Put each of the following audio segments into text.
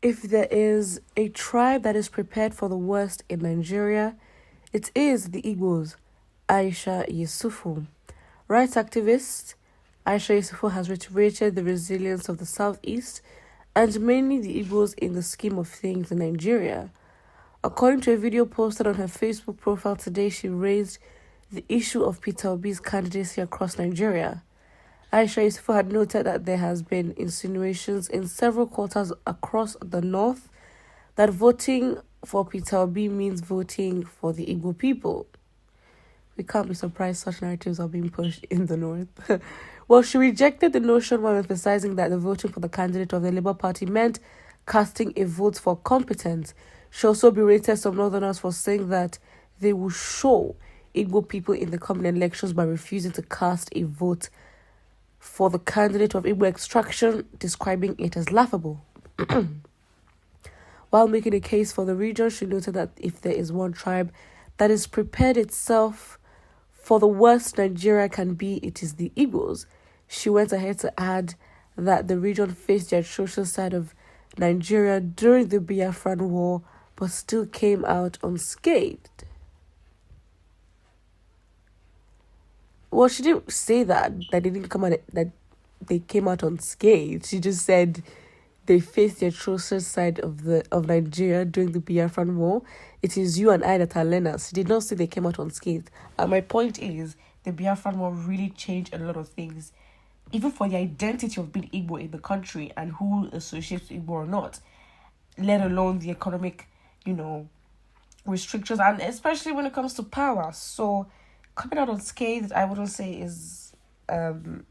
If there is a tribe that is prepared for the worst in Nigeria, it is the Igbos. Aisha Yesufu. Rights activist Aisha Yesufu has reiterated the resilience of the southeast and mainly the Igbos in the scheme of things in Nigeria. According to a video posted on her Facebook profile today, she raised the issue of Peter Obi's candidacy across Nigeria. Aisha Yesufu had noted that there has been insinuations in several quarters across the north that voting for Peter Obi means voting for the Igbo people. We can't be surprised such narratives are being pushed in the north. Well, she rejected the notion while emphasizing that the voting for the candidate of the Labour Party meant casting a vote for competence. She also berated some northerners for saying that they will show Igbo people in the coming elections by refusing to cast a vote for the candidate of Igbo extraction, describing it as laughable. While making a case for the region, she noted that if there is one tribe that is prepared itself for the worst Nigeria can be, it is the Igbos. She went ahead to add that the region faced the atrocious side of Nigeria during the Biafran War, but still came out unscathed. Well, she didn't say that they didn't come out, that they came out unscathed. She just said they faced the atrocious side of Nigeria during the Biafran War. It is you and I that are learners. She did not say they came out unscathed. And my point is, the Biafran War really changed a lot of things, even for the identity of being Igbo in the country and who associates Igbo or not, let alone the economic, restrictions, and especially when it comes to power. So coming out unscathed, I wouldn't say is, I wouldn't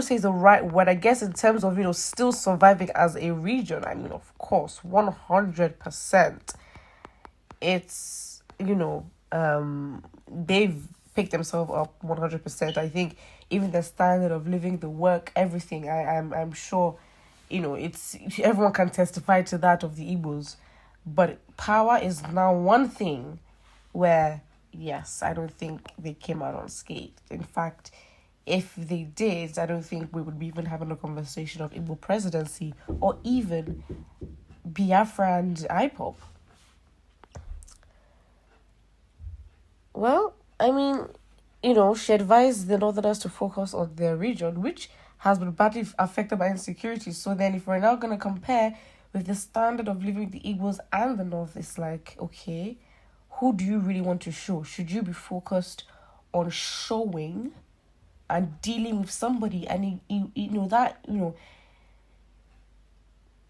say is the right word. I guess in terms of, still surviving as a region, I mean, of course, 100%. It's, they've picked themselves up 100%. I think even the standard of living, the work, everything, I'm sure, it's everyone can testify to that of the Igbos. But power is now one thing where, yes, I don't think they came out unscathed. In fact, if they did, I don't think we would be even having a conversation of Igbo presidency or even Biafra and IPOP. Well, I mean, she advised the northerners to focus on their region, which has been badly affected by insecurity. So then if we're now going to compare with the standard of living the Igbos and the north, it's like, okay, who do you really want to show? Should you be focused on showing and dealing with somebody? And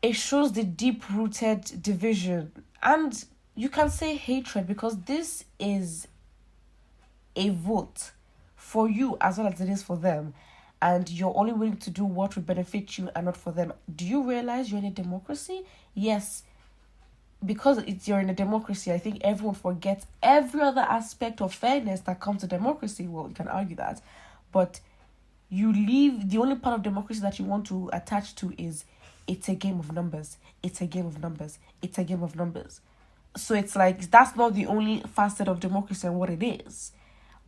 it shows the deep-rooted division. And you can say hatred, because this is a vote for you as well as it is for them. And you're only willing to do what will benefit you and not for them. Do you realize you're in a democracy? Yes. Because you're in a democracy, I think everyone forgets every other aspect of fairness that comes to democracy. Well, you can argue that. But you leave, the only part of democracy that you want to attach to is it's a game of numbers. It's a game of numbers. It's a game of numbers. So it's like, that's not the only facet of democracy and what it is.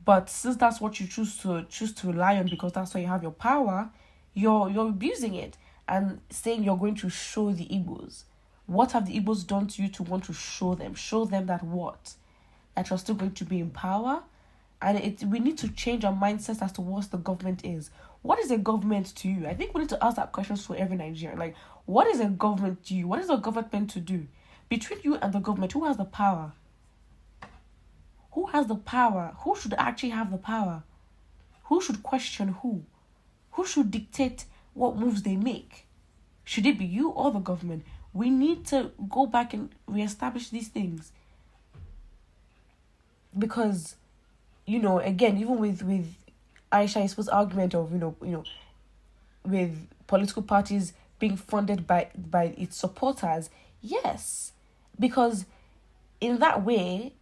But since that's what you choose to rely on, because that's why you have your power, you're abusing it and saying you're going to show the Igbos. What have the Igbos done to you to want to show them? Show them that what? That you're still going to be in power? And we need to change our mindsets as to what the government is. What is a government to you? I think we need to ask that question for every Nigerian. Like, what is a government to you? What is a government meant to do? Between you and the government, who has the power? Who has the power? Who should actually have the power? Who should question who? Who should dictate what moves they make? Should it be you or the government? We need to go back and reestablish these things. Because, again, even with Aisha Yesufu's argument of, with political parties being funded by its supporters, yes. Because in that way,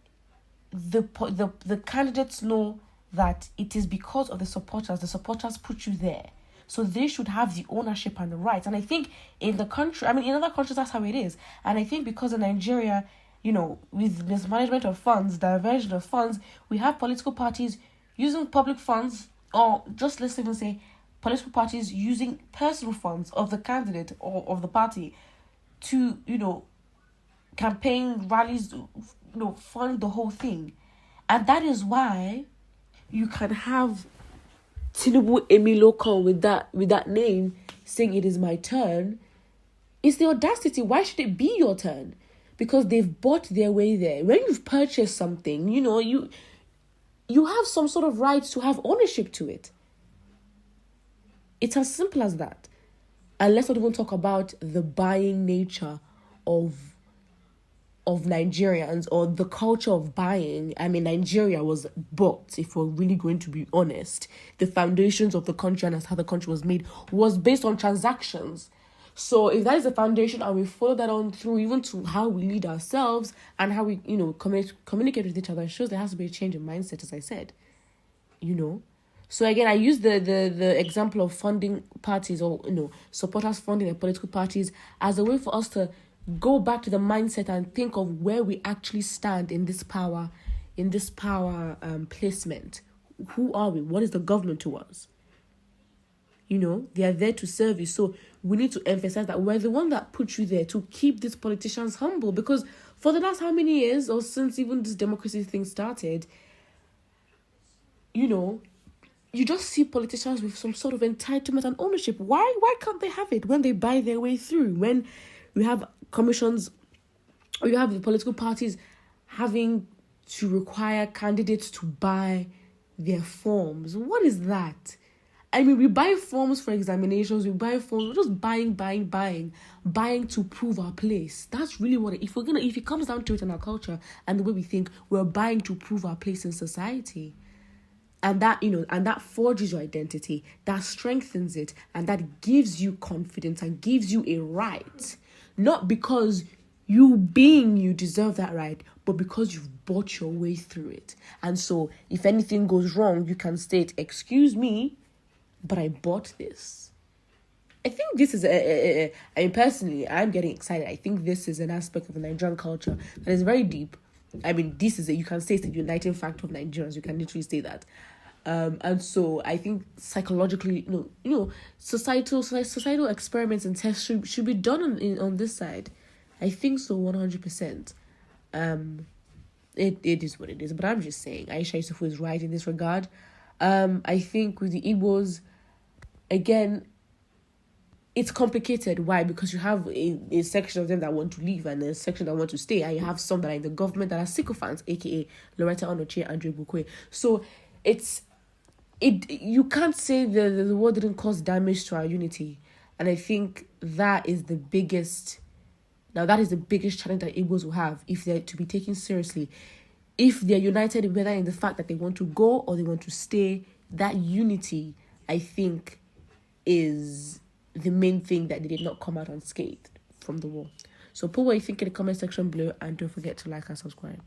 the candidates know that it is because of the supporters put you there. So they should have the ownership and the rights. And I think in other countries, that's how it is. And I think because in Nigeria, with mismanagement of funds, diversion of funds, we have political parties using public funds, or just let's even say political parties using personal funds of the candidate or of the party to, campaign rallies, fund the whole thing. And that is why you can have Tinubu Emilo come with that name, saying it is my turn. It's the audacity. Why should it be your turn? Because they've bought their way there. When you've purchased something, you have some sort of right to have ownership to it. It's as simple as that. And let's not even talk about the buying nature of Nigerians, or the culture of buying. I mean, Nigeria was bought, if we're really going to be honest. The foundations of the country and how the country was made was based on transactions. So if that is the foundation and we follow that on through even to how we lead ourselves and how we, communicate with each other, it shows there has to be a change in mindset, as I said. So again, I use the example of funding parties, or supporters funding their political parties, as a way for us to go back to the mindset and think of where we actually stand in this power placement. Who are we? What is the government to us? They are there to serve you. So we need to emphasize that we're the one that put you there to keep these politicians humble, because for the last how many years, or since even this democracy thing started, you just see politicians with some sort of entitlement and ownership. Why can't they have it when they buy their way through? When we have commissions, or you have the political parties having to require candidates to buy their forms. What is that? I mean, we buy forms for examinations, we buy forms, we're just buying to prove our place. That's really what if it comes down to it in our culture and the way we think, we're buying to prove our place in society. And that, and that forges your identity, that strengthens it, and that gives you confidence and gives you a right. Not because you deserve that right, but because you've bought your way through it. And so if anything goes wrong, you can state, excuse me, but I bought this. I think this is personally, I'm getting excited. I think this is an aspect of the Nigerian culture that is very deep. I mean, you can say it's the uniting factor of Nigerians. You can literally say that. And so I think psychologically, societal experiments and tests should be done on this side. I think so, 100%. It is what it is. But I'm just saying, Aisha Yesufu is right in this regard. I think with the Igbos, again, it's complicated. Why? Because you have a section of them that want to leave and a section that want to stay. And you have some that are in the government that are sycophants, aka Loretta Onochie and Andre Bukwe. So you can't say the war didn't cause damage to our unity. And I think that is the biggest challenge that Igbos will have if they're to be taken seriously. If they're united, whether in the fact that they want to go or they want to stay, that unity, I think, is the main thing that they did not come out unscathed from the war. So put what you think in the comment section below, and don't forget to like and subscribe.